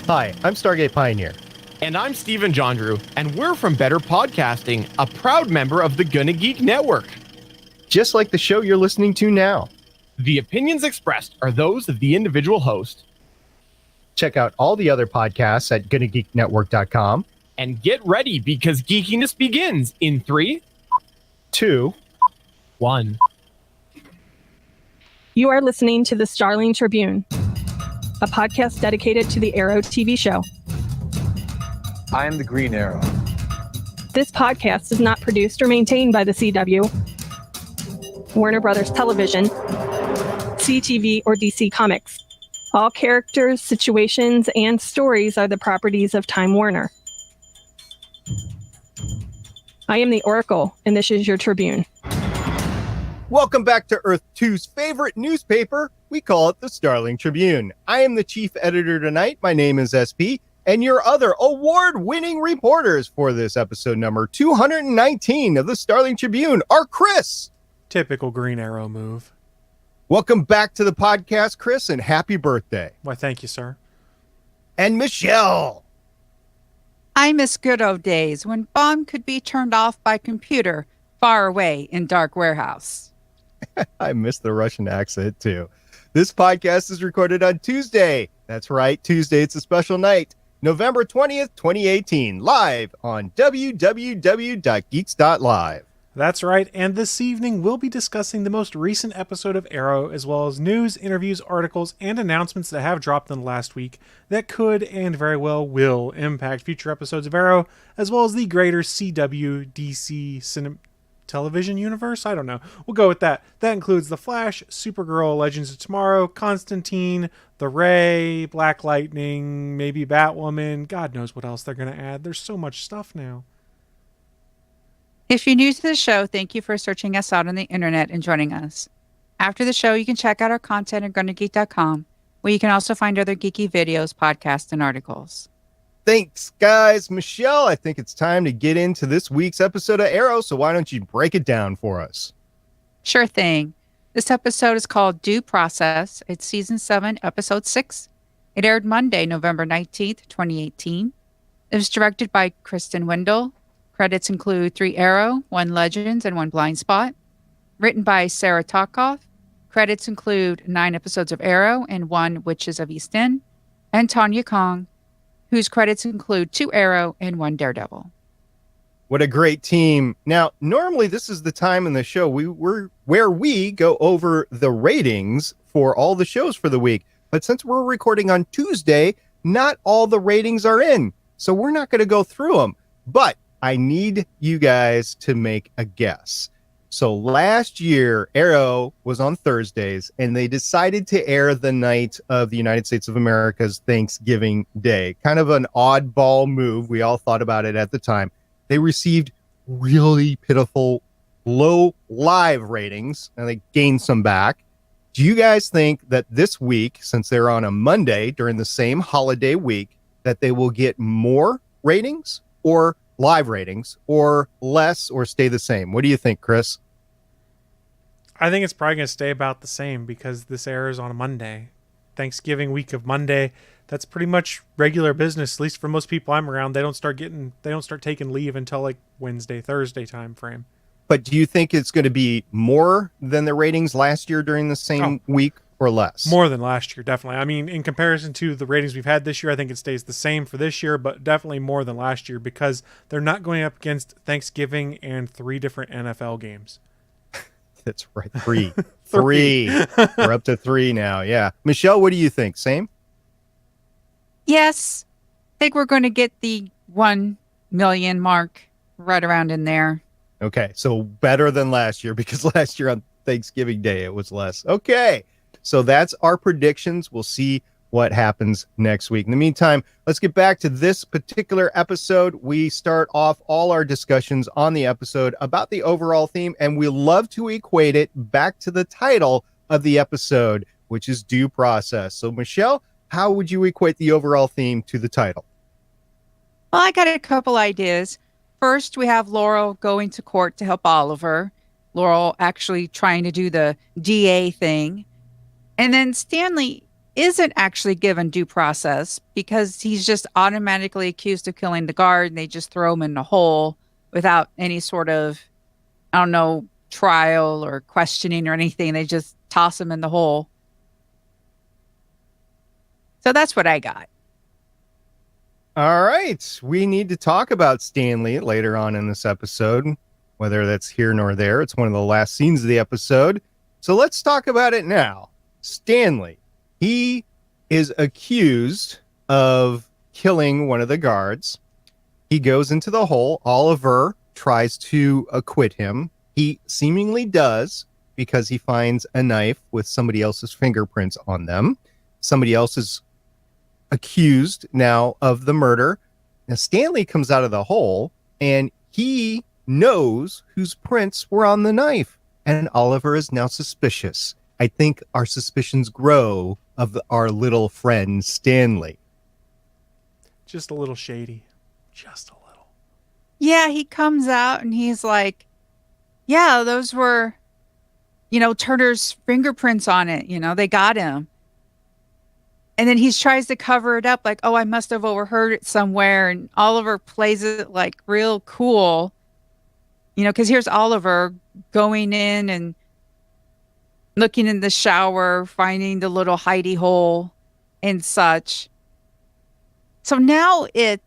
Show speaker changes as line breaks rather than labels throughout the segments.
Hi, I'm Stargate Pioneer.
And I'm Steven Jondrew, and we're from Better Podcasting, a proud member of the Gonna Geek Network.
Just like the show you're listening to now.
The opinions expressed are those of the individual host.
Check out all the other podcasts at GonnaGeekNetwork.com.
And get ready, because geekiness begins in 3,
2,
1.
You are listening to the Starling Tribune, a podcast dedicated to the Arrow TV show.
I am the Green Arrow.
This podcast is not produced or maintained by the CW, Warner Brothers Television, CTV, or DC Comics. All characters, situations, and stories are the properties of Time Warner. I am the Oracle, and this is your Tribune.
Welcome back to Earth 2's favorite newspaper. We call it the Starling Tribune. I am the chief editor tonight. My name is SP, and your other award-winning reporters for this episode number 219 of the Starling Tribune are Chris.
Typical Green Arrow move.
Welcome back to the podcast, Chris, and happy birthday.
Why, thank you, sir.
And Michelle.
I miss good old days when bomb could be turned off by computer far away in dark warehouse.
I miss the Russian accent, too. This podcast is recorded on Tuesday. That's right, Tuesday. It's a special night. November 20th, 2018, live on www.geeks.live.
That's right, and this evening we'll be discussing the most recent episode of Arrow, as well as news, interviews, articles, and announcements that have dropped in the last week that could and very well will impact future episodes of Arrow, as well as the greater CW DC television universe. I don't know. We'll go with that. That includes The Flash, Supergirl, Legends of Tomorrow, Constantine, The Ray, Black Lightning, maybe Batwoman. God knows what else they're going to add. There's so much stuff now.
If you're new to the show, thank you for searching us out on the internet and joining us. After the show, you can check out our content at GonnaGeek.com, where you can also find other geeky videos, podcasts, and articles.
Thanks, guys. Michelle, I think it's time to get into this week's episode of Arrow, so why don't you break it down for us?
Sure thing. This episode is called Due Process. It's Season 7, Episode 6. It aired Monday, November 19th, 2018. It was directed by Kristen Wendell. Credits include 3 Arrow, 1 Legends, and 1 Blind Spot. Written by Sarah Talkoff. Credits include 9 episodes of Arrow and 1 Witches of East End. And Tanya Kong, whose credits include 2 Arrow and 1 Daredevil.
What a great team. Now, normally this is the time in the show where we go over the ratings for all the shows for the week. But since we're recording on Tuesday, not all the ratings are in. So we're not going to go through them. But I need you guys to make a guess. So last year, Arrow was on Thursdays, and they decided to air the night of the United States of America's Thanksgiving Day. Kind of an oddball move. We all thought about it at the time. They received really pitiful, low live ratings, and they gained some back. Do you guys think that this week, since they're on a Monday during the same holiday week, that they will get more ratings or live ratings, or less, or stay the same? What do you think, Chris?
I think it's probably going to stay about the same because this airs on a Monday. Thanksgiving week of Monday, that's pretty much regular business, at least for most people I'm around. They don't start taking leave until like Wednesday, Thursday time frame.
But do you think it's going to be more than the ratings last year during the same week, or less?
More than last year, definitely. I mean, in comparison to the ratings we've had this year, I think it stays the same for this year, but definitely more than last year because they're not going up against Thanksgiving and 3 different NFL games.
That's right. 3. 3. We're up to 3 now. Yeah. Michelle, what do you think? Same?
Yes. I think we're going to get the 1 million mark right around in there.
Okay. So better than last year, because last year on Thanksgiving Day, it was less. Okay. So that's our predictions. We'll see what happens next week. In the meantime, let's get back to this particular episode. We start off all our discussions on the episode about the overall theme, and we love to equate it back to the title of the episode, which is Due Process. So, Michelle, how would you equate the overall theme to the title?
Well, I got a couple ideas. First, we have Laurel going to court to help Oliver. Laurel actually trying to do the DA thing. And then Stanley isn't actually given due process because he's just automatically accused of killing the guard and they just throw him in the hole without any sort of, I don't know, trial or questioning or anything. They just toss him in the hole. So that's what I got.
All right. We need to talk about Stanley later on in this episode, whether that's here nor there. It's one of the last scenes of the episode. So let's talk about it now. Stanley, he is accused of killing one of the guards. He goes into the hole. Oliver tries to acquit him. He seemingly does because he finds a knife with somebody else's fingerprints on them. Somebody else is accused now of the murder. Now Stanley comes out of the hole and he knows whose prints were on the knife, and Oliver is now suspicious. I think our suspicions grow of our little friend Stanley.
Just a little shady. Just a little.
Yeah, he comes out and he's like, yeah, those were, Turner's fingerprints on it. They got him. And then he tries to cover it up like, oh, I must have overheard it somewhere. And Oliver plays it like real cool, because here's Oliver going in and looking in the shower, finding the little hidey hole and such. So now and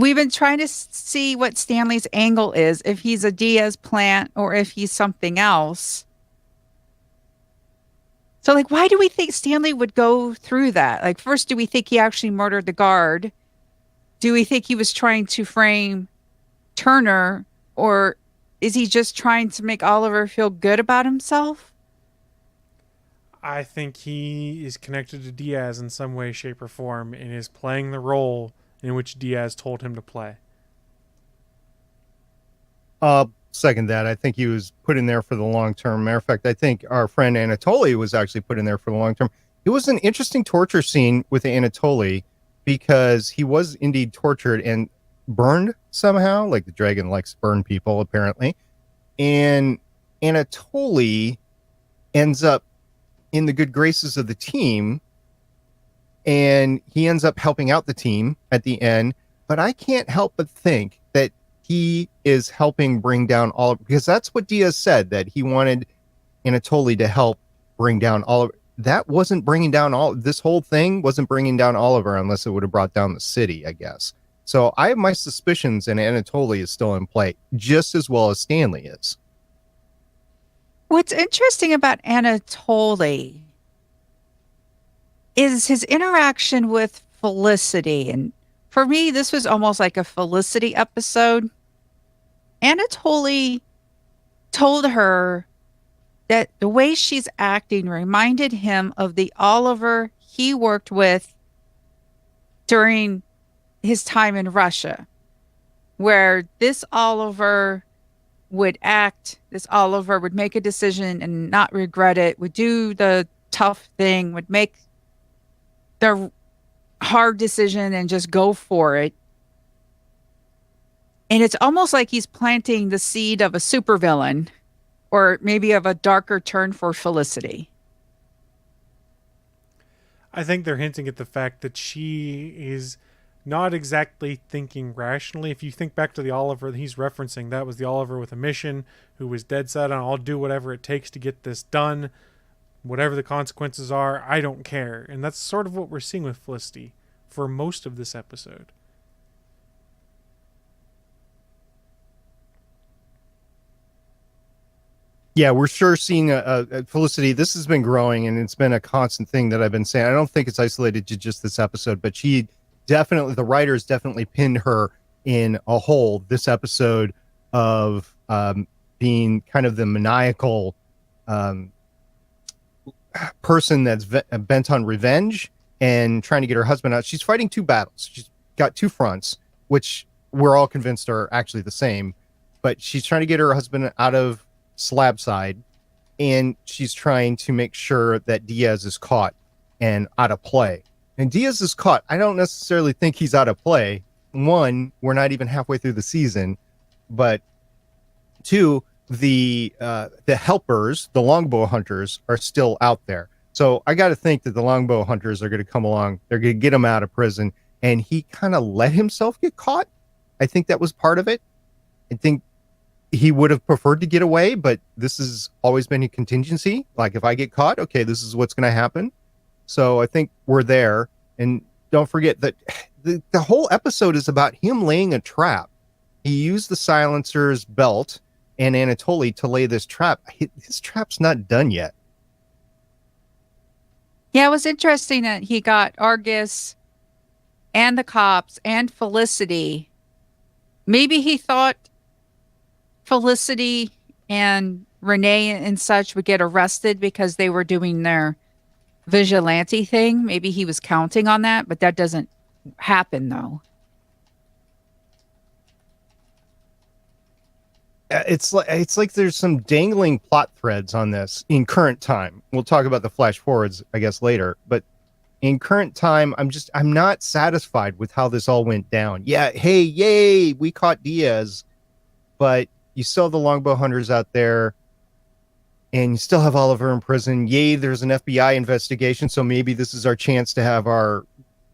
we've been trying to see what Stanley's angle is, if he's a Diaz plant or if he's something else. So, why do we think Stanley would go through that? First, do we think he actually murdered the guard? Do we think he was trying to frame Turner? Or is he just trying to make Oliver feel good about himself?
I think he is connected to Diaz in some way, shape, or form and is playing the role in which Diaz told him to play.
Second that. I think he was put in there for the long term. Matter of fact, I think our friend Anatoly was actually put in there for the long term. It was an interesting torture scene with Anatoly because he was indeed tortured and burned somehow. Like the dragon likes to burn people, apparently. And Anatoly ends up in the good graces of the team, and he ends up helping out the team at the end. But I can't help but think that he is helping bring down Oliver, because that's what Diaz said, that he wanted Anatoly to help bring down Oliver. That wasn't bringing down this whole thing wasn't bringing down Oliver unless it would have brought down the city, I guess. So I have my suspicions, and Anatoly is still in play just as well as Stanley is.
What's interesting about Anatoly is his interaction with Felicity. And for me, this was almost like a Felicity episode. Anatoly told her that the way she's acting reminded him of the Oliver he worked with during his time in Russia, where this Oliver would act, this Oliver would make a decision and not regret it, would do the tough thing, would make the hard decision and just go for it. And it's almost like he's planting the seed of a supervillain, or maybe of a darker turn for Felicity.
I think they're hinting at the fact that she is not exactly thinking rationally. If you think back to the Oliver that he's referencing, that was the Oliver with a mission who was dead set on, I'll do whatever it takes to get this done. Whatever the consequences are, I don't care. And that's sort of what we're seeing with Felicity for most of this episode.
Yeah, we're sure seeing a Felicity. This has been growing, and it's been a constant thing that I've been saying. I don't think it's isolated to just this episode, but she definitely, the writers definitely pinned her in a hole this episode of being kind of the maniacal person that's bent on revenge and trying to get her husband out. She's fighting two battles. She's got two fronts, which we're all convinced are actually the same, but she's trying to get her husband out of Slab side, and she's trying to make sure that Diaz is caught and out of play. And Diaz is caught. I don't necessarily think he's out of play. One, we're not even halfway through the season, but two, the helpers, the longbow hunters, are still out there. So I got to think that the longbow hunters are going to come along. They're going to get him out of prison, and he kind of let himself get caught. I think that was part of it. I think he would have preferred to get away, but this has always been a contingency. Like, if I get caught, okay, this is what's going to happen. So I think we're there. And don't forget that the whole episode is about him laying a trap. He used the silencer's belt and Anatoly to lay this trap. His trap's not done yet.
Yeah, it was interesting that he got Argus and the cops and Felicity. Maybe he thought Felicity and Renee and such would get arrested because they were doing their vigilante thing. Maybe he was counting on that, but that doesn't happen, though.
It's like there's some dangling plot threads on this in current time. We'll talk about the flash forwards, I guess, later. But in current time, I'm not satisfied with how this all went down. Yeah, hey, yay, we caught Diaz, but you still have the longbow hunters out there, and you still have Oliver in prison. Yay, there's an FBI investigation, so maybe this is our chance to have our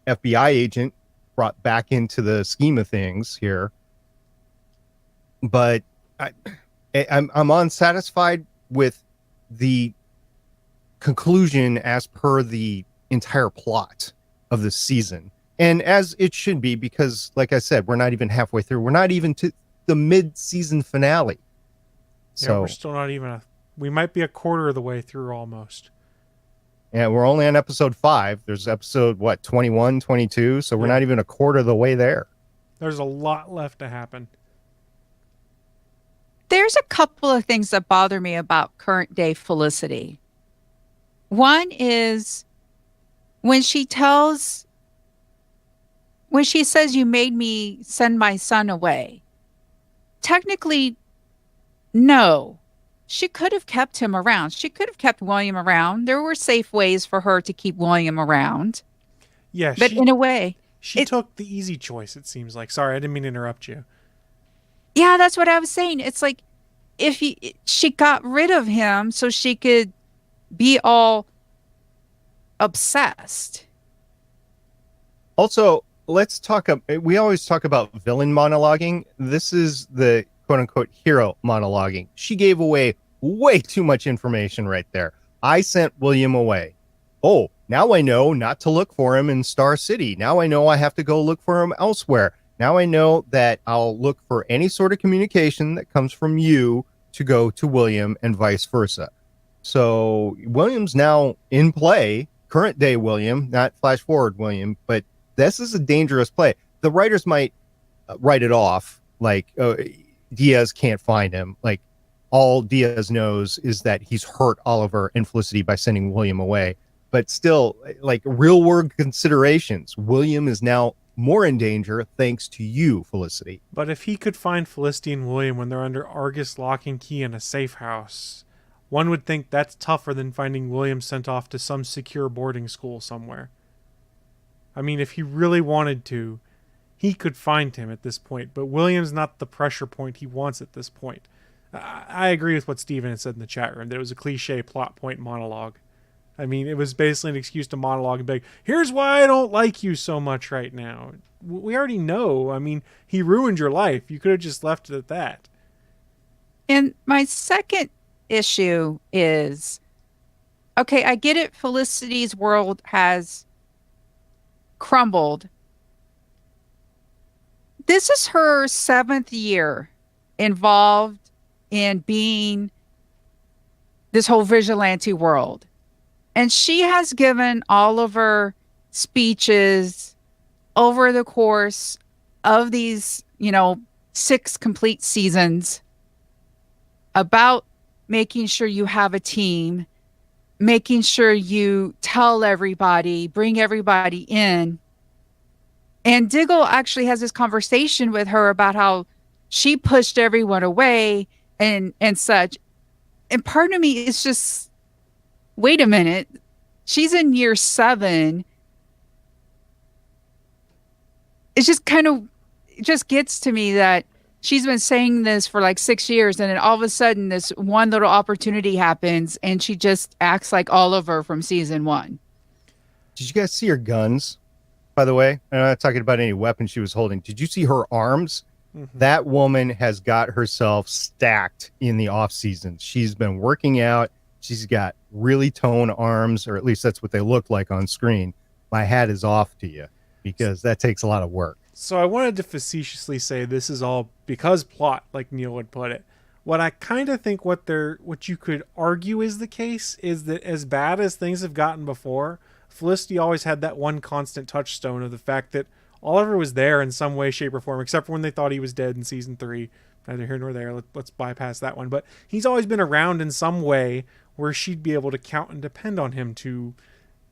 FBI agent brought back into the scheme of things here. But I'm unsatisfied with the conclusion as per the entire plot of the season, and as it should be, because, like I said, we're not even halfway through. We're not even to the mid-season finale. So
yeah, we're still not even we might be a quarter of the way through almost.
Yeah, we're only on episode 5. There's episode 21, 22, so we're not even a quarter of the way there.
There's a lot left to happen.
There's a couple of things that bother me about current day Felicity. One is when she says, you made me send my son away. Technically, no. She could have kept him around. She could have kept William around. There were safe ways for her to keep William around.
Yeah,
but in a way,
she took the easy choice, it seems like. Sorry, I didn't mean to interrupt you.
Yeah, that's what I was saying. It's like she got rid of him so she could be all obsessed.
Also, let's talk. We always talk about villain monologuing. This is the quote unquote hero monologuing. She gave away way too much information right there. I sent William away. Oh, now I know not to look for him in Star City. Now I know I have to go look for him elsewhere. Now I know that I'll look for any sort of communication that comes from you to go to William and vice versa. So William's now in play, current day William, not flash forward William, but this is a dangerous play. The writers might write it off like Diaz can't find him. Like, all Diaz knows is that he's hurt Oliver and Felicity by sending William away. But still, like, real world considerations, William is now more in danger thanks to you, Felicity.
But if he could find Felicity and William when they're under Argus lock and key in a safe house, one would think that's tougher than finding William sent off to some secure boarding school somewhere. I mean, if he really wanted to, he could find him at this point, but William's not the pressure point he wants at this point. I agree with what Steven had said in the chat room, that it was a cliche plot point monologue. I mean, it was basically an excuse to monologue and be like, here's why I don't like you so much right now. We already know. I mean, he ruined your life. You could have just left it at that.
And my second issue is, okay, I get it. Felicity's world has crumbled. This is her 7th year involved in being this whole vigilante world. And she has given Oliver speeches over the course of these, 6 complete seasons about making sure you have a team, making sure you tell everybody, bring everybody in. And Diggle actually has this conversation with her about how she pushed everyone away and such. And part of me is just, wait a minute. She's in year 7. It's just it just gets to me that she's been saying this for like 6 years, and then all of a sudden this one little opportunity happens and she just acts like Oliver from season 1.
Did you guys see her guns, by the way? I'm not talking about any weapons she was holding. Did you see her arms? That woman has got herself stacked in the off season. She's been working out. She's got really toned arms, or at least that's what they look like on screen. My hat is off to you because that takes a lot of work.
So I wanted to facetiously say this is all because plot, like Neil would put it. What I kind of think what you could argue is the case is that as bad as things have gotten before, Felicity always had that one constant touchstone of the fact that Oliver was there in some way, shape, or form, except for when they thought he was dead in season 3. Neither here nor there. Let's bypass that one. But he's always been around in some way where she'd be able to count and depend on him to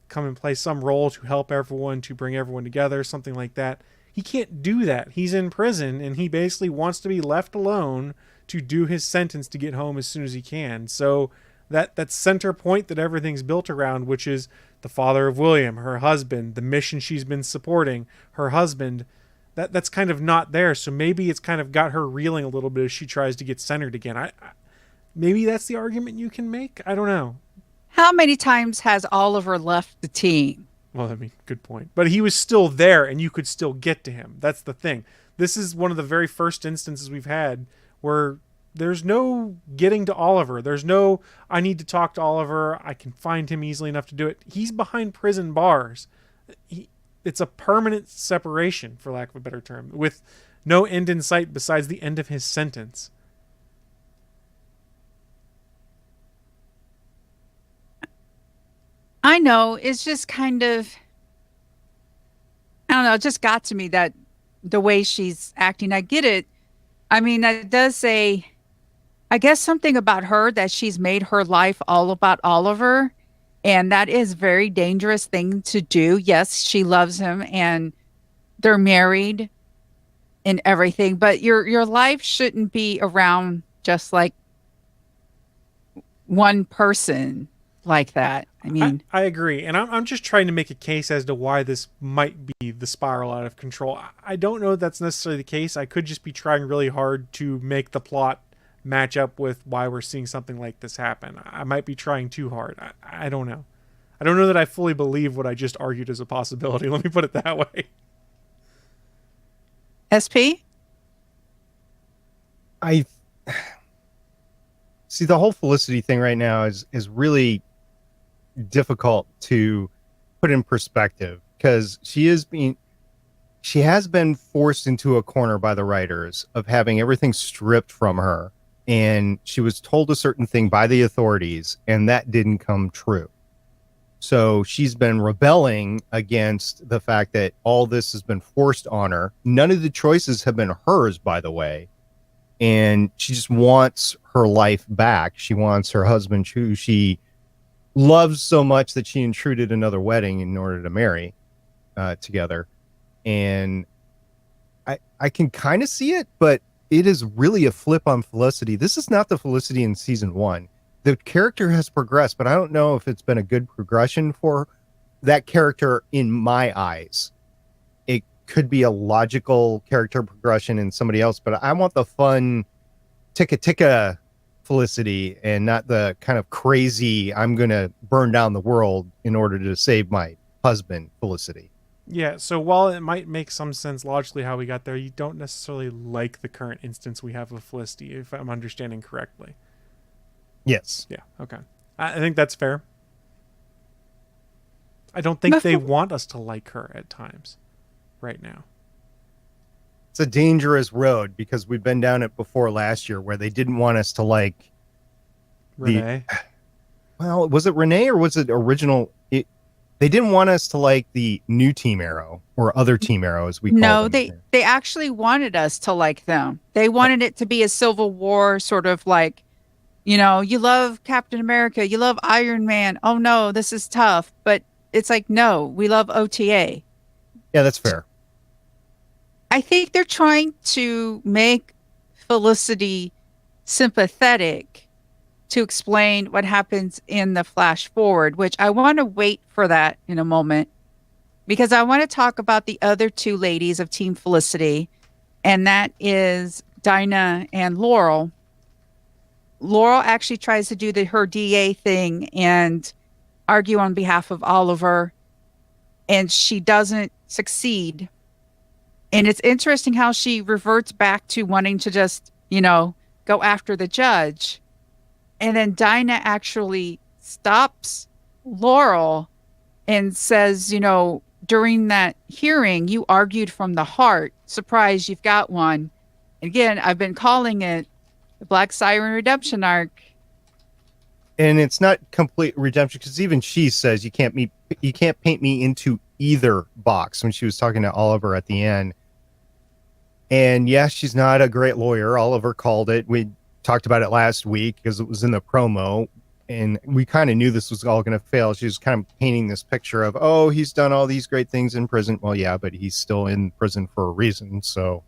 come and play some role to help everyone, to bring everyone together, something like that. He can't do that. He's in prison, and he basically wants to be left alone to do his sentence to get home as soon as he can. So that center point that everything's built around, which is the father of William, her husband, the mission she's been supporting, her husband, that's kind of not there. So maybe it's kind of got her reeling a little bit as she tries to get centered again. Maybe that's the argument you can make. I don't know.
How many times has Oliver left the team?
Well, I mean, good point. But he was still there, and you could still get to him. That's the thing. This is one of the very first instances we've had where there's no getting to Oliver. There's no, I need to talk to Oliver. I can find him easily enough to do it. He's behind prison bars. It's a permanent separation, for lack of a better term, with no end in sight besides the end of his sentence.
I know. It's just kind of, I don't know. It just got to me that the way she's acting, I get it. I mean, that does say, I guess, something about her that she's made her life all about Oliver. And that is a very dangerous thing to do. Yes, she loves him and they're married and everything, but your life shouldn't be around just like one person like that. I mean,
I agree. And I'm just trying to make a case as to why this might be the spiral out of control. I don't know if that's necessarily the case. I could just be trying really hard to make the plot match up with why we're seeing something like this happen. I might be trying too hard. I don't know. I don't know that I fully believe what I just argued as a possibility. Let me put it that way.
SP?
I see the whole Felicity thing right now is really difficult to put in perspective because she has been forced into a corner by the writers of having everything stripped from her, and she was told a certain thing by the authorities and that didn't come true. So she's been rebelling against the fact that all this has been forced on her. None of the choices have been hers, by the way. And she just wants her life back. She wants her husband, who she loves so much that she intruded another wedding in order to marry together. And I can kind of see it, but it is really a flip on Felicity. This is not the Felicity in season 1. The character has progressed, but I don't know if it's been a good progression for that character in my eyes. It could be a logical character progression in somebody else, but I want the fun ticka Felicity and not the kind of crazy, I'm going to burn down the world in order to save my husband Felicity.
Yeah, so while it might make some sense logically how we got there, you don't necessarily like the current instance we have of Felicity, if I'm understanding correctly.
Yes.
Yeah, okay. I think that's fair. I don't think they want us to like her at times right now.
It's a dangerous road because we've been down it before last year where they didn't want us to like
Renee.
Well, was it Renee or was it original? They didn't want us to like the new Team Arrow or other Team Arrow, as we call them.
No, they actually wanted us to like them. They wanted it to be a Civil War sort of like, you know, you love Captain America, you love Iron Man. Oh no, this is tough. But it's like, no, we love OTA.
Yeah, that's fair.
I think they're trying to make Felicity sympathetic to explain what happens in the flash forward, which I want to wait for that in a moment because I want to talk about the other two ladies of Team Felicity, and that is Dinah and Laurel. Laurel actually tries to do her DA thing and argue on behalf of Oliver, and she doesn't succeed. And it's interesting how she reverts back to wanting to just, go after the judge. And then Dinah actually stops Laurel and says, during that hearing, you argued from the heart. Surprise, you've got one. Again, I've been calling it the Black Siren Redemption arc.
And it's not complete redemption, because even she says you can't paint me into either box when she was talking to Oliver at the end. And yeah, she's not a great lawyer. Oliver called it. We talked about it last week because it was in the promo, and we kind of knew this was all going to fail. She was kind of painting this picture of, oh, he's done all these great things in prison. Well, yeah, but he's still in prison for a reason. So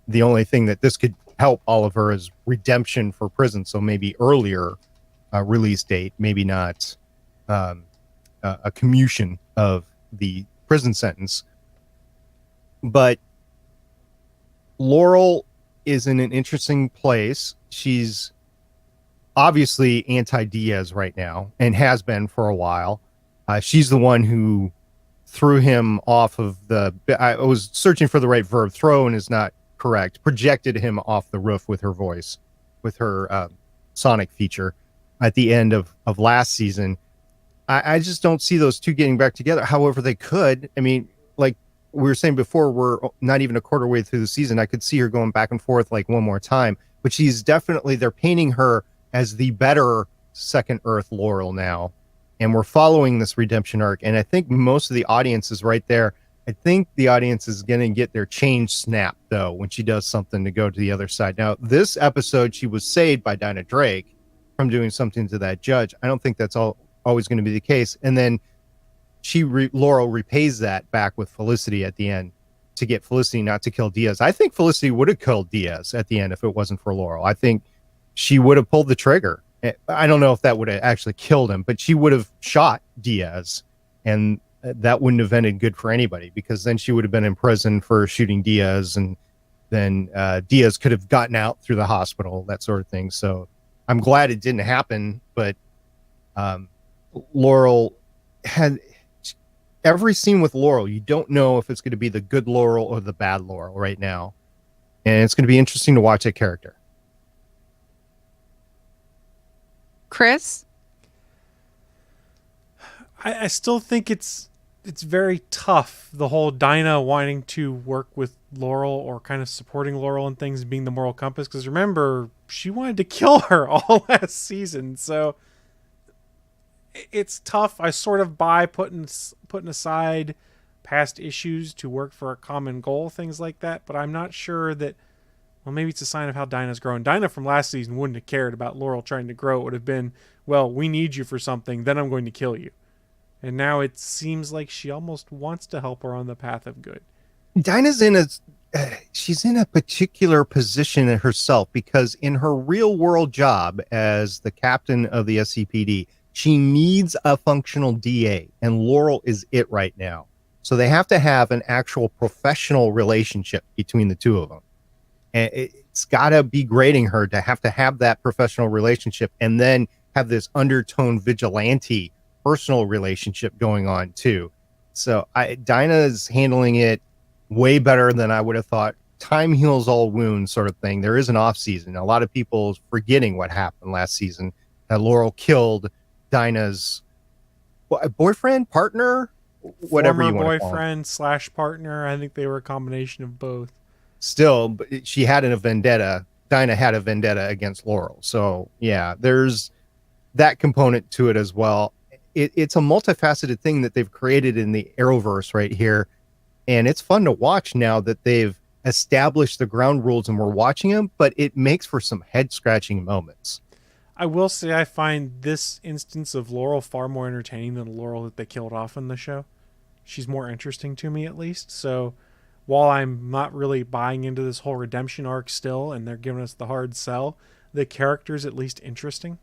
the only thing that this could help Oliver is redemption for prison. So maybe earlier release date, maybe not a commutation of the prison sentence. But Laurel is in an interesting place. She's obviously anti-Diaz right now and has been for a while. She's the one who threw him off of I was searching for the right verb. Thrown is not correct. Projected him off the roof with her voice, with her sonic feature at the end of last season. I just don't see those two getting back together. However, they could. I mean, like we were saying before, we're not even a quarter way through the season. I could see her going back and forth like one more time, but they're painting her as the better Second Earth Laurel now. And we're following this redemption arc. And I think most of the audience is right there. I think the audience is going to get their change snapped, though, when she does something to go to the other side. Now, this episode, she was saved by Dinah Drake from doing something to that judge. I don't think that's always going to be the case. And then Laurel repays that back with Felicity at the end to get Felicity not to kill Diaz. I think Felicity would have killed Diaz at the end if it wasn't for Laurel. I think she would have pulled the trigger. I don't know if that would have actually killed him, but she would have shot Diaz, and that wouldn't have ended good for anybody, because then she would have been in prison for shooting Diaz, and then Diaz could have gotten out through the hospital, that sort of thing. So I'm glad it didn't happen, but Laurel had every scene with Laurel. You don't know if it's going to be the good Laurel or the bad Laurel right now. And it's going to be interesting to watch that character.
Chris?
I still think it's very tough, the whole Dinah wanting to work with Laurel or kind of supporting Laurel and things, being the moral compass, because remember, she wanted to kill her all last season. So it's tough. I sort of buy putting aside past issues to work for a common goal, things like that, but I'm not sure that, well, maybe it's a sign of how Dinah's grown. Dinah from last season wouldn't have cared about Laurel trying to grow. It would have been, well, we need you for something, then I'm going to kill you. And now it seems like she almost wants to help her on the path of good.
Dinah's she's in a particular position herself, because in her real world job as the captain of the SCPD, she needs a functional DA, and Laurel is it right now. So they have to have an actual professional relationship between the two of them. And it's got to be grating her to have that professional relationship, and then have this undertone vigilante personal relationship going on too. So Dinah's handling it way better than I would have thought. Time heals all wounds sort of thing. There is an off season. A lot of people forgetting what happened last season, that Laurel killed Dinah's boyfriend, partner, whatever you want to call him.
Boyfriend / partner. I think they were a combination of both.
Still, but she had a vendetta. Dinah had a vendetta against Laurel. So yeah, there's that component to it as well. It's a multifaceted thing that they've created in the Arrowverse right here. And it's fun to watch now that they've established the ground rules and we're watching them, but it makes for some head scratching moments.
I will say I find this instance of Laurel far more entertaining than Laurel that they killed off in the show. She's more interesting to me, at least. So while I'm not really buying into this whole redemption arc still, and they're giving us the hard sell, the character's at least interesting.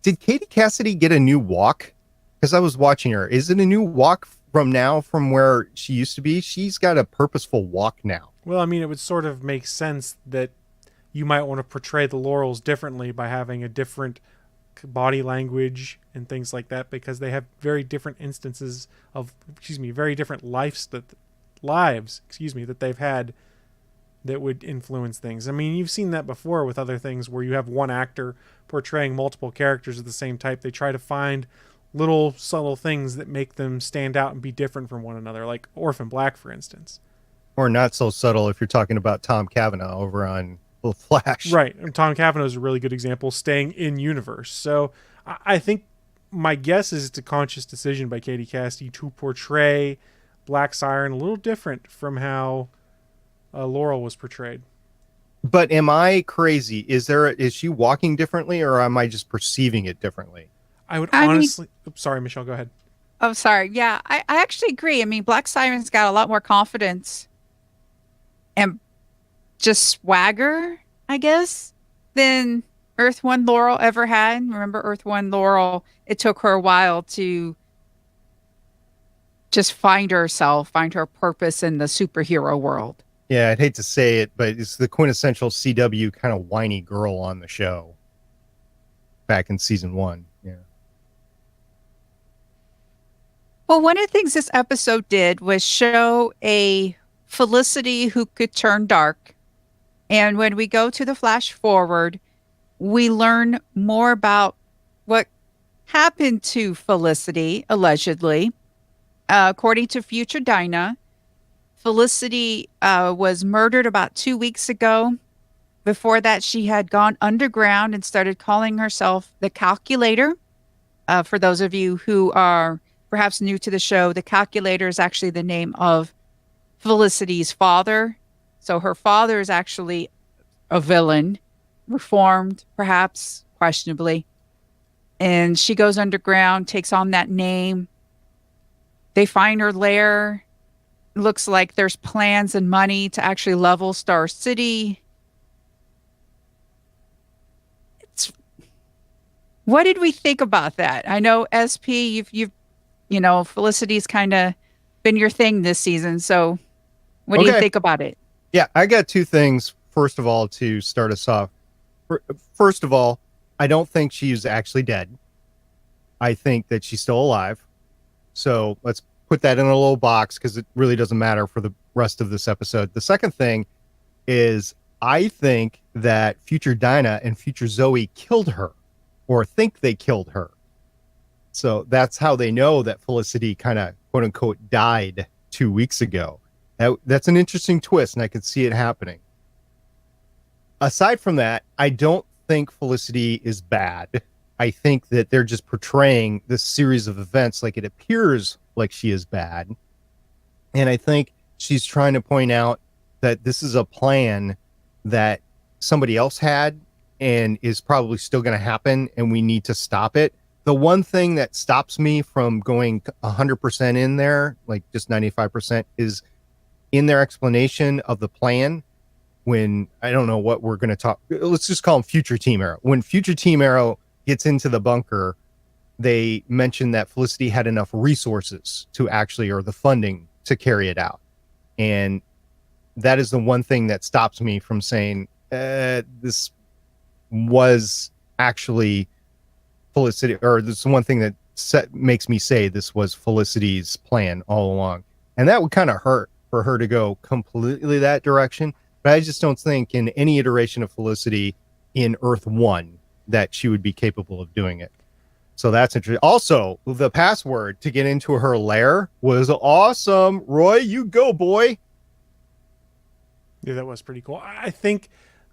Did Katie Cassidy get a new walk? Because I was watching her. Is it a new walk from where she used to be? She's got a purposeful walk now.
Well, I mean, it would sort of make sense that you might want to portray the Laurels differently by having a different body language and things like that, because they have very different instances of, very different lives that they've had that would influence things. I mean, you've seen that before with other things where you have one actor portraying multiple characters of the same type. They try to find little subtle things that make them stand out and be different from one another, like Orphan Black, for instance.
Or not so subtle if you're talking about Tom Cavanaugh over on The Flash.
Right. And Tom Cavanaugh is a really good example, staying in universe. So I think my guess is it's a conscious decision by Katie Cassidy to portray Black Siren a little different from how Laurel was portrayed.
But am I crazy? Is she walking differently, or am I just perceiving it differently?
I honestly... sorry, Michelle, go ahead.
Oh, sorry. Yeah, I actually agree. I mean, Black Siren's got a lot more confidence and just swagger, I guess, than Earth 1 Laurel ever had. Remember, Earth 1 Laurel, it took her a while to just find herself, find her purpose in the superhero world.
Yeah, I'd hate to say it, but it's the quintessential CW kind of whiny girl on the show back in season 1. Yeah.
Well, one of the things this episode did was show a Felicity who could turn dark. And when we go to the flash forward, we learn more about what happened to Felicity, allegedly. According to Future Dinah, Felicity was murdered about 2 weeks ago. Before that, she had gone underground and started calling herself the Calculator. For those of you who are perhaps new to the show, the Calculator is actually the name of Felicity's father. So her father is actually a villain, reformed, perhaps, questionably. And she goes underground, takes on that name. They find her lair. Looks like there's plans and money to actually level Star City. What did we think about that? I know SP, you've Felicity's kind of been your thing this season. So what do you think about it?
Yeah, I got two things. First of all, to start us off. First of all, I don't think she's actually dead. I think that she's still alive. So let's put that in a little box because it really doesn't matter for the rest of this episode. The second thing is I think that Future Dinah and Future Zoe killed her, or think they killed her. So that's how they know that Felicity kind of, quote unquote, died 2 weeks ago. That's an interesting twist, and I can see it happening. Aside from that, I don't think Felicity is bad. I think that they're just portraying this series of events like it appears like she is bad. And I think she's trying to point out that this is a plan that somebody else had and is probably still going to happen, and we need to stop it. The one thing that stops me from going 100% in there, like just 95%, is in their explanation of the plan. When I don't know what we're going to talk, let's just call him Future Team Arrow. When Future Team Arrow gets into the bunker, they mention that Felicity had enough resources to actually, or the funding to carry it out. And that is the one thing that stops me from saying this was actually Felicity, or this is one thing that makes me say this was Felicity's plan all along. And that would kind of hurt for her to go completely that direction. But I just don't think in any iteration of Felicity in Earth 1 that she would be capable of doing it. So that's interesting. Also, the password to get into her lair was awesome. Roy, you go, boy.
Yeah, that was pretty cool. I think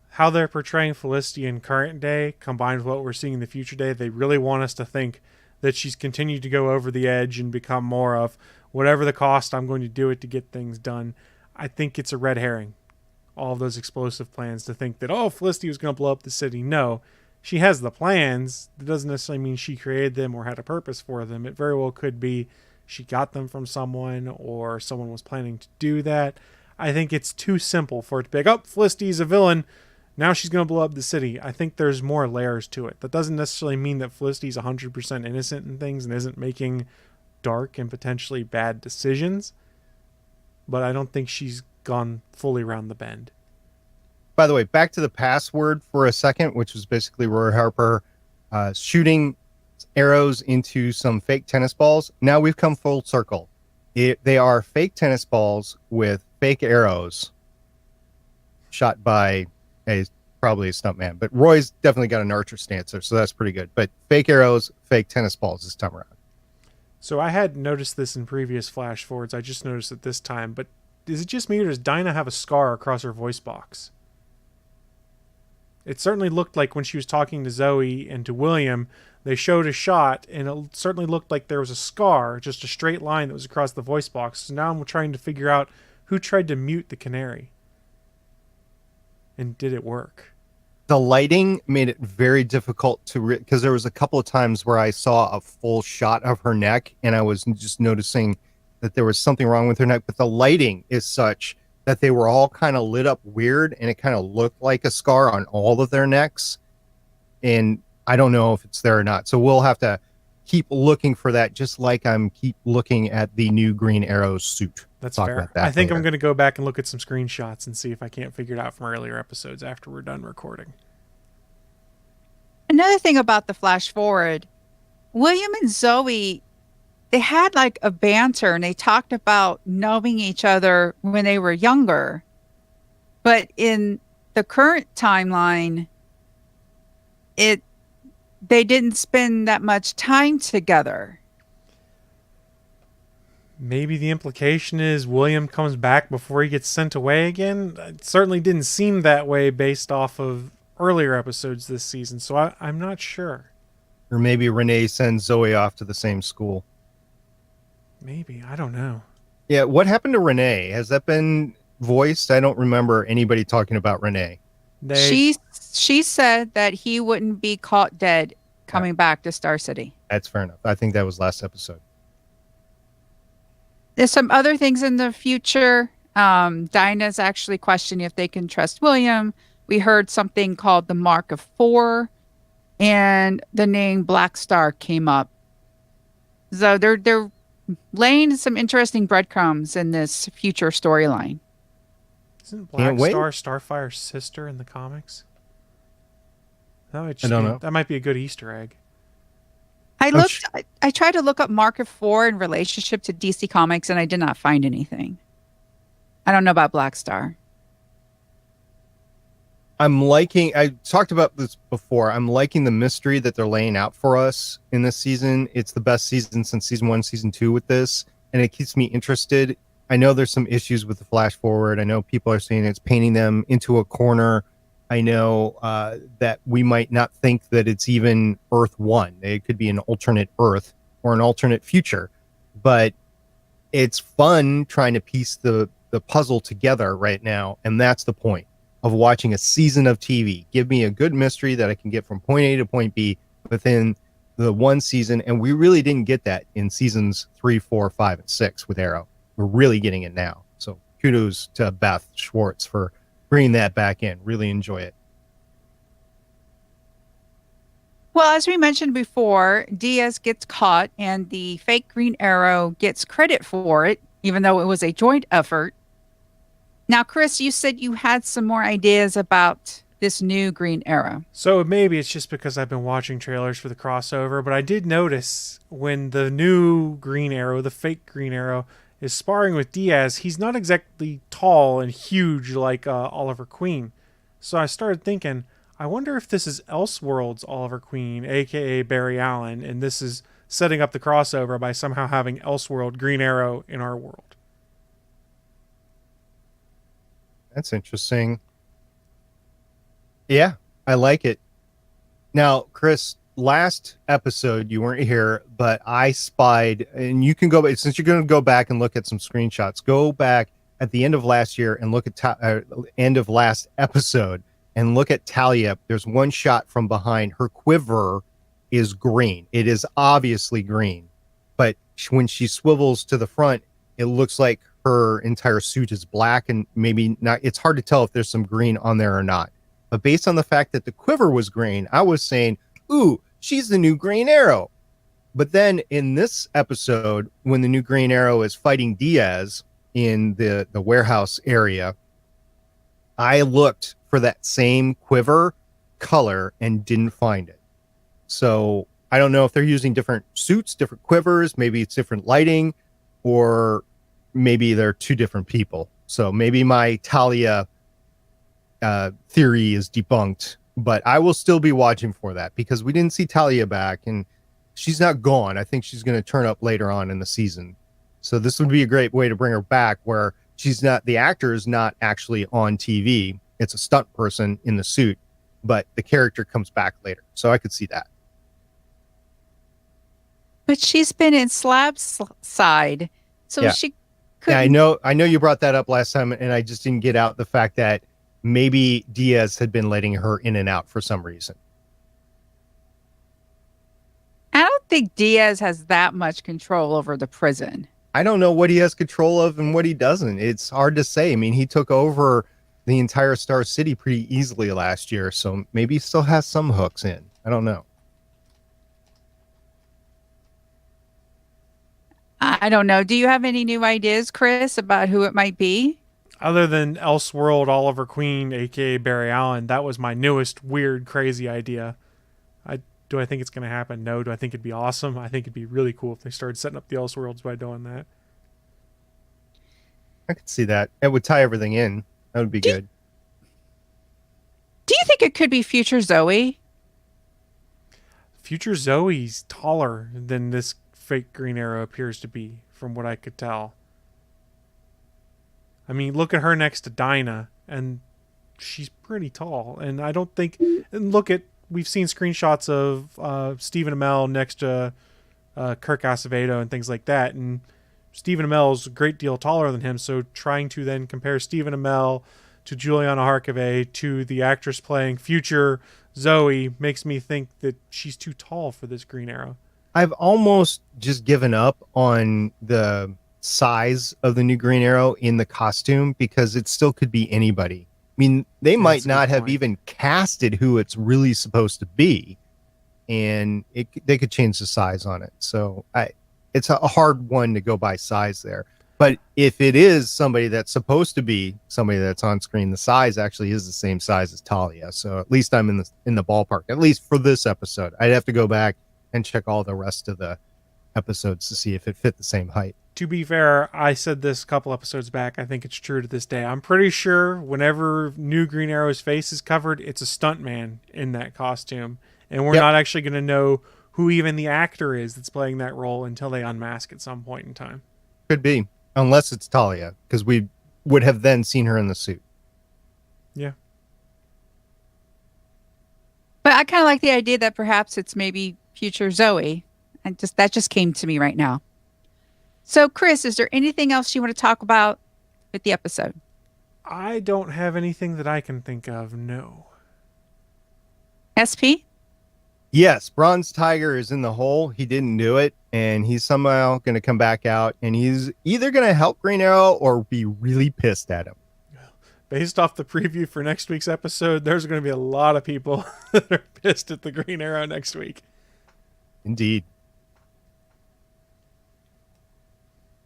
how they're portraying Felicity in current day combined with what we're seeing in the future day, they really want us to think that she's continued to go over the edge and become more of whatever the cost, I'm going to do it to get things done. I think it's a red herring. All of those explosive plans to think that, oh, Felicity was going to blow up the city. No, she has the plans. That doesn't necessarily mean she created them or had a purpose for them. It very well could be she got them from someone or someone was planning to do that. I think it's too simple for it to be like, oh, Felicity's a villain. Now she's going to blow up the city. I think there's more layers to it. That doesn't necessarily mean that Felicity's 100% innocent in things and isn't making dark and potentially bad decisions. But I don't think she's gone fully around the bend.
By the way, back to the password for a second, which was basically Roy Harper shooting arrows into some fake tennis balls. Now we've come full circle. They are fake tennis balls with fake arrows shot by probably a stuntman. But Roy's definitely got an archer stance there, so that's pretty good. But fake arrows, fake tennis balls this time around.
So I had noticed this in previous flash forwards. I just noticed it this time. But is it just me, or does Dinah have a scar across her voice box? It certainly looked like when she was talking to Zoe and to William, they showed a shot, and it certainly looked like there was a scar, just a straight line that was across the voice box. So now I'm trying to figure out who tried to mute the canary. And did it work?
The lighting made it very difficult to because there was a couple of times where I saw a full shot of her neck, and I was just noticing that there was something wrong with her neck. But the lighting is such that they were all kind of lit up weird, and it kind of looked like a scar on all of their necks. And I don't know if it's there or not. So we'll have to keep looking for that, just like I'm keep looking at the new Green Arrow suit.
That's
Talk
fair.
about that
I think
later.
I'm going to go back and look at some screenshots and see if I can't figure it out from earlier episodes after we're done recording.
Another thing about the flash forward, William and Zoe, they had like a banter and they talked about knowing each other when they were younger. But in the current timeline, they didn't spend that much time together.
Maybe the implication is William comes back before he gets sent away again. It certainly didn't seem that way based off of earlier episodes this season, so I'm not sure.
Or maybe Renee sends Zoe off to the same school.
Maybe. I don't know.
Yeah, what happened to Renee? Has that been voiced? I don't remember anybody talking about Renee.
She said that he wouldn't be caught dead coming back to Star City.
That's fair enough. I think that was last episode.
There's some other things in the future. Dinah's actually questioning if they can trust William. We heard something called the Mark of Four, and the name Black Star came up. So they're laying some interesting breadcrumbs in this future storyline.
Isn't Black Star Starfire's sister in the comics? I don't know. That might be a good Easter egg.
I tried to look up Mark of Four in relationship to DC Comics, and I did not find anything. I don't know about Black Star.
I talked about this before. I'm liking the mystery that they're laying out for us in this season. It's the best season since season 1, season 2 with this, and it keeps me interested. I know there's some issues with the flash forward. I know people are saying it's painting them into a corner. I know that we might not think that it's even Earth 1. It could be an alternate Earth or an alternate future. But it's fun trying to piece the puzzle together right now. And that's the point of watching a season of TV. Give me a good mystery that I can get from point A to point B within the one season. And we really didn't get that in seasons 3, 4, 5, and 6 with Arrow. We're really getting it now. So kudos to Beth Schwartz for bringing that back in. Really enjoy it.
Well, as we mentioned before, Diaz gets caught and the fake Green Arrow gets credit for it, even though it was a joint effort. Now, Chris, you said you had some more ideas about this new Green Arrow.
So maybe it's just because I've been watching trailers for the crossover, but I did notice when the new Green Arrow, the fake Green Arrow, is sparring with Diaz, he's not exactly tall and huge like Oliver Queen. So I started thinking, I wonder if this is Elseworlds Oliver Queen, a.k.a. Barry Allen, and this is setting up the crossover by somehow having Elseworld Green Arrow in our world.
That's interesting. Yeah, I like it. Now, Chris, last episode you weren't here, but I spied, and you can go back, since you're going to go back and look at some screenshots, go back at the end of last year and look at end of last episode and look at Talia. There's one shot from behind. Her quiver is green. It is obviously green, but when she swivels to the front, it looks like her entire suit is black, and maybe not. It's hard to tell if there's some green on there or not. But based on the fact that the quiver was green, I was saying, ooh, she's the new Green Arrow. But then in this episode, when the new Green Arrow is fighting Diaz in the warehouse area, I looked for that same quiver color and didn't find it. So I don't know if they're using different suits, different quivers, maybe it's different lighting, or maybe they're two different people. So maybe my Talia theory is debunked, but I will still be watching for that because we didn't see Talia back and she's not gone. I think she's going to turn up later on in the season. So this would be a great way to bring her back where the actor is not actually on TV. It's a stunt person in the suit, but the character comes back later. So I could see that.
But she's been in Slab's side, so she couldn't.
Yeah, I know you brought that up last time, and I just didn't get out the fact that maybe Diaz had been letting her in and out for some reason.
I don't think Diaz has that much control over the prison.
I don't know what he has control of and what he doesn't. It's hard to say. I mean, he took over the entire Star City pretty easily last year, so maybe he still has some hooks in. I don't know.
I don't know. Do you have any new ideas, Chris, about who it might be?
Other than Elseworld Oliver Queen, aka Barry Allen, that was my newest weird, crazy idea. Do I think it's going to happen? No. Do I think it'd be awesome? I think it'd be really cool if they started setting up the Elseworlds by doing that.
I could see that. It would tie everything in. That would be good.
Do you think it could be future Zoe?
Future Zoe's taller than this fake Green Arrow appears to be, from what I could tell. I mean, look at her next to Dinah, and she's pretty tall. And I don't think... And we've seen screenshots of Stephen Amell next to Kirk Acevedo and things like that, and Stephen Amell is a great deal taller than him, so trying to then compare Stephen Amell to Juliana Harkavy to the actress playing future Zoe makes me think that she's too tall for this Green Arrow.
I've almost just given up on the size of the new Green Arrow in the costume because it still could be anybody. I mean, they might not have even casted who it's really supposed to be, and they could change the size on it. So it's a hard one to go by size there. But if it is somebody that's supposed to be somebody that's on screen, the size actually is the same size as Talia. So at least I'm in the ballpark, at least for this episode. I'd have to go back and check all the rest of the episodes to see if it fit the same height.
To be fair, I said this a couple episodes back. I think it's true to this day. I'm pretty sure whenever new Green Arrow's face is covered, it's a stuntman in that costume. And we're not actually going to know who even the actor is that's playing that role until they unmask at some point in time.
Could be. Unless it's Talia, because we would have then seen her in the suit.
Yeah.
But I kind of like the idea that perhaps it's maybe future Zoe. And that just came to me right now. So, Chris, is there anything else you want to talk about with the episode?
I don't have anything that I can think of, no.
SP?
Yes, Bronze Tiger is in the hole. He didn't do it, and he's somehow going to come back out, and he's either going to help Green Arrow or be really pissed at him.
Based off the preview for next week's episode, there's going to be a lot of people that are pissed at the Green Arrow next week.
Indeed.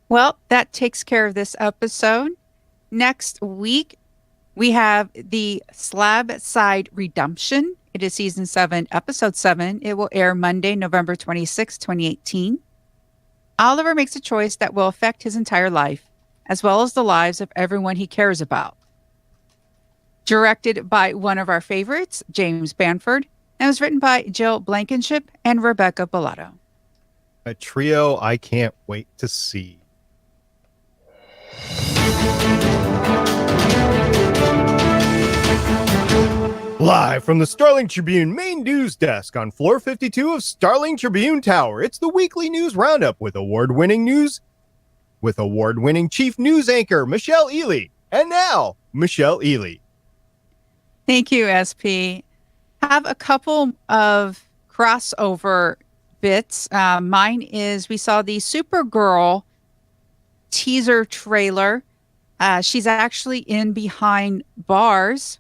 Well, that takes care of this episode. Next week, we have the Slab Side Redemption. It is Season 7, Episode 7. It will air Monday, November 26, 2018. Oliver makes a choice that will affect his entire life, as well as the lives of everyone he cares about. Directed by one of our favorites, James Banford, and was written by Jill Blankenship and Rebecca Bellato.
A trio I can't wait to see. Live from the Starling Tribune main news desk on floor 52 of Starling Tribune Tower, it's the weekly news roundup with award-winning chief news anchor Michelle Ely. And now, Michelle Ely.
Thank you, SP. Have a couple of crossover bits. Mine is we saw the Supergirl teaser trailer. She's actually in behind bars.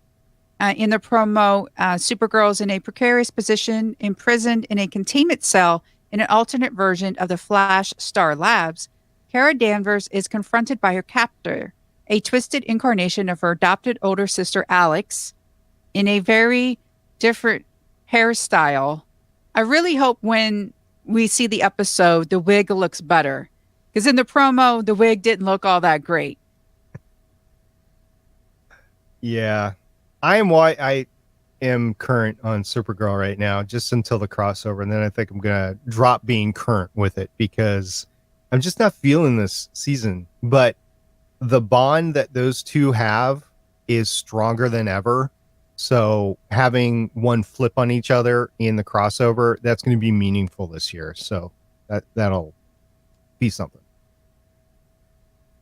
In the promo, Supergirl's in a precarious position, imprisoned in a containment cell in an alternate version of the Flash Star Labs. Kara Danvers is confronted by her captor, a twisted incarnation of her adopted older sister, Alex, in a very different hairstyle. I really hope when we see the episode, the wig looks better. Because in the promo, the wig didn't look all that great.
Yeah. I am current on Supergirl right now, just until the crossover. And then I think I'm going to drop being current with it because I'm just not feeling this season. But the bond that those two have is stronger than ever. So having one flip on each other in the crossover, that's going to be meaningful this year. So that'll be something.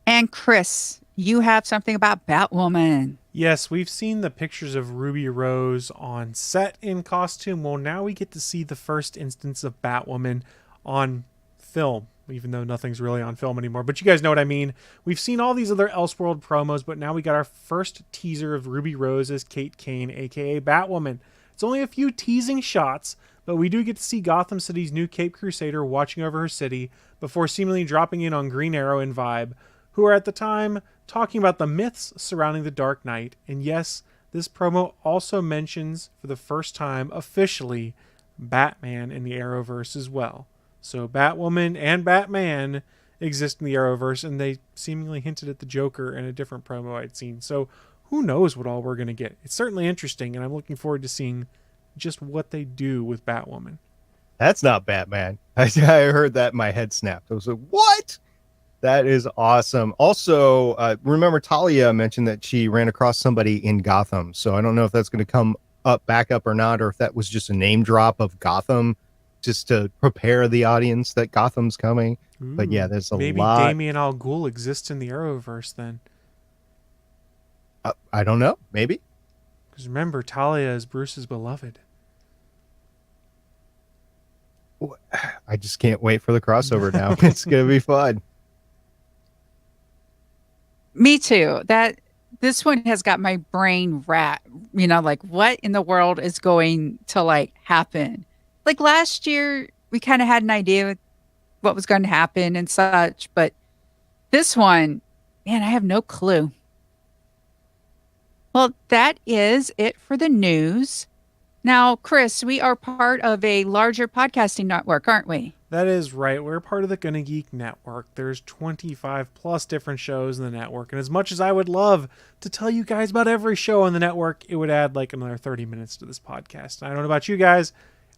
And Chris, you have something about Batwoman.
Yes, we've seen the pictures of Ruby Rose on set in costume. Well, now we get to see the first instance of Batwoman on film, even though nothing's really on film anymore. But you guys know what I mean. We've seen all these other Elseworld promos, but now we got our first teaser of Ruby Rose as Kate Kane, aka Batwoman. It's only a few teasing shots, but we do get to see Gotham City's new Cape Crusader watching over her city before seemingly dropping in on Green Arrow and Vibe, who are at the time talking about the myths surrounding the Dark Knight. And yes, this promo also mentions for the first time officially Batman in the Arrowverse as well. So Batwoman and Batman exist in the Arrowverse, and they seemingly hinted at the Joker in a different promo I'd seen. So who knows what all we're going to get. It's certainly interesting, and I'm looking forward to seeing just what they do with Batwoman.
That's not Batman. I heard that, my head snapped. I was like, what? That is awesome. Also, remember Talia mentioned that she ran across somebody in Gotham. So I don't know if that's going to come back up or not, or if that was just a name drop of Gotham just to prepare the audience that Gotham's coming.
Ooh,
but yeah, there's a
maybe
lot.
Damian Al Ghul exists in the Arrowverse then.
I don't know. Maybe.
Because remember, Talia is Bruce's beloved.
I just can't wait for the crossover now. It's going to be fun.
Me too. This one has got my brain like what in the world is going to happen? Like last year, we kind of had an idea what was going to happen and such, but this one, man, I have no clue. Well, that is it for the news. Now, Chris, we are part of a larger podcasting network, aren't we?
That is right. We're part of the Gonna Geek Network. There's 25 plus different shows in the network. And as much as I would love to tell you guys about every show on the network, it would add like another 30 minutes to this podcast. And I don't know about you guys.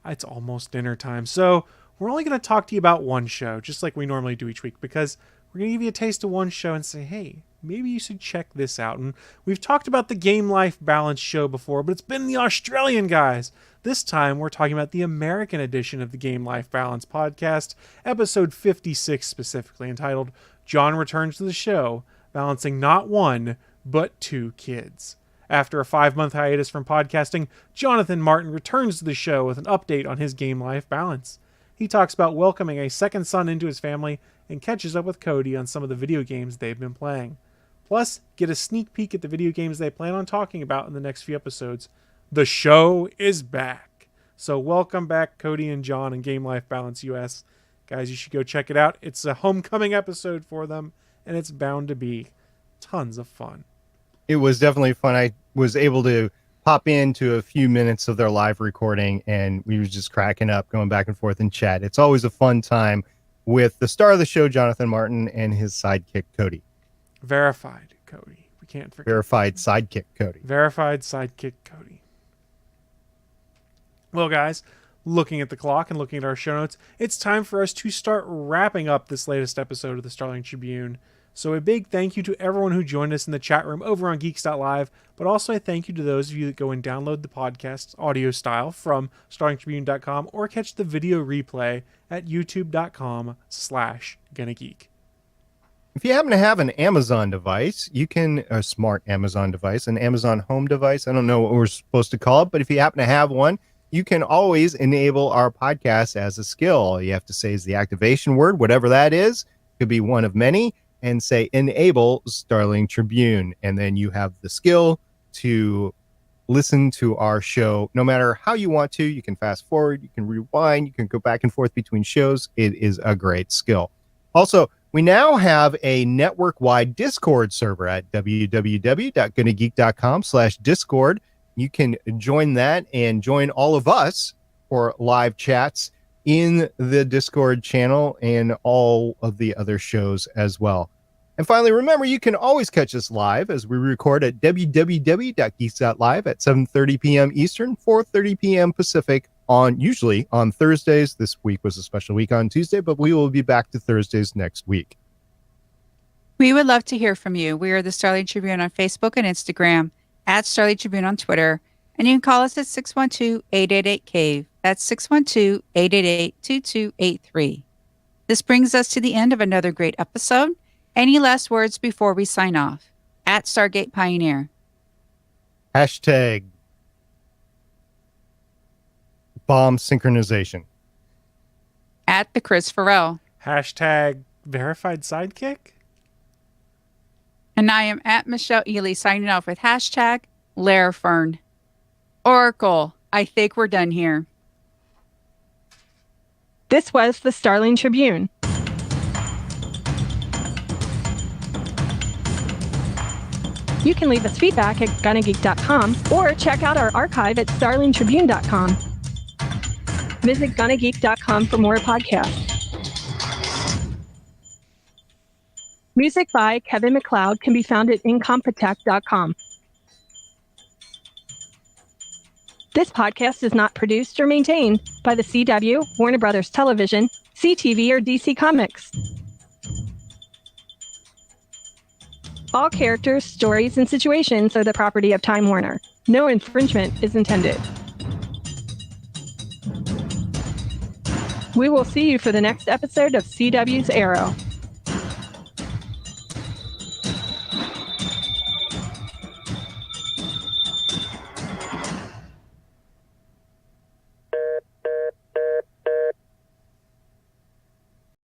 It's almost dinner time. So we're only going to talk to you about one show, just like we normally do each week, because we're going to give you a taste of one show and say, hey, maybe you should check this out. And we've talked about the Game Life Balance show before, but it's been the Australian guys. This time, we're talking about the American edition of the Game Life Balance podcast, episode 56 specifically, entitled John Returns to the Show, Balancing Not One, but Two Kids. After a 5-month hiatus from podcasting, Jonathan Martin returns to the show with an update on his Game Life Balance. He talks about welcoming a second son into his family and catches up with Cody on some of the video games they've been playing. Plus, get a sneak peek at the video games they plan on talking about in the next few episodes. The show is back. So welcome back, Cody and John in Game Life Balance US. Guys, you should go check it out. It's a homecoming episode for them, and it's bound to be tons of fun.
It was definitely fun. I was able to pop into a few minutes of their live recording, and we were just cracking up, going back and forth in chat. It's always a fun time with the star of the show, Jonathan Martin, and his sidekick, Cody.
Verified Cody. We can't forget.
Verified sidekick, Cody.
Verified sidekick Cody. Well, guys, looking at the clock and looking at our show notes, it's time for us to start wrapping up this latest episode of the Starling Tribune. So a big thank you to everyone who joined us in the chat room over on Geeks.live, but also a thank you to those of you that go and download the podcast audio style from StarlingTribune.com or catch the video replay at YouTube.com/GonnaGeek.
If you happen to have an Amazon device, you can, a smart Amazon device, an Amazon home device, I don't know what we're supposed to call it, but if you happen to have one, you can always enable our podcast as a skill. All you have to say is the activation word, whatever that is, could be one of many, and say enable Starling Tribune. And then you have the skill to listen to our show no matter how you want to. You can fast forward, you can rewind, you can go back and forth between shows. It is a great skill. Also, We now have a network-wide Discord server at www.gonnageek.com/Discord. You can join that and join all of us for live chats in the Discord channel and all of the other shows as well. And finally, remember, you can always catch us live as we record at www.geeks.live at 7:30 p.m. Eastern, 4:30 p.m. Pacific, usually on Thursdays. This week was a special week on Tuesday, but we will be back to Thursdays next week.
We would love to hear from you. We are the Starling Tribune on Facebook and Instagram, at Starling Tribune on Twitter, and you can call us at 612-888-CAVE. That's 612-888-2283. This brings us to the end of another great episode. Any last words before we sign off? At Stargate Pioneer.
Hashtag bomb synchronization.
At the Chris Farrell.
Hashtag verified sidekick.
And I am at Michelle Ely signing off with hashtag Larafern. Oracle, I think we're done here.
This was the Starling Tribune. You can leave us feedback at gonnageek.com or check out our archive at starlingtribune.com. Visit gonnageek.com for more podcasts. Music by Kevin MacLeod can be found at incompetech.com. This podcast is not produced or maintained by the CW, Warner Brothers Television, CTV, or DC Comics. All characters, stories, and situations are the property of Time Warner. No infringement is intended. We will see you for the next episode of CW's Arrow.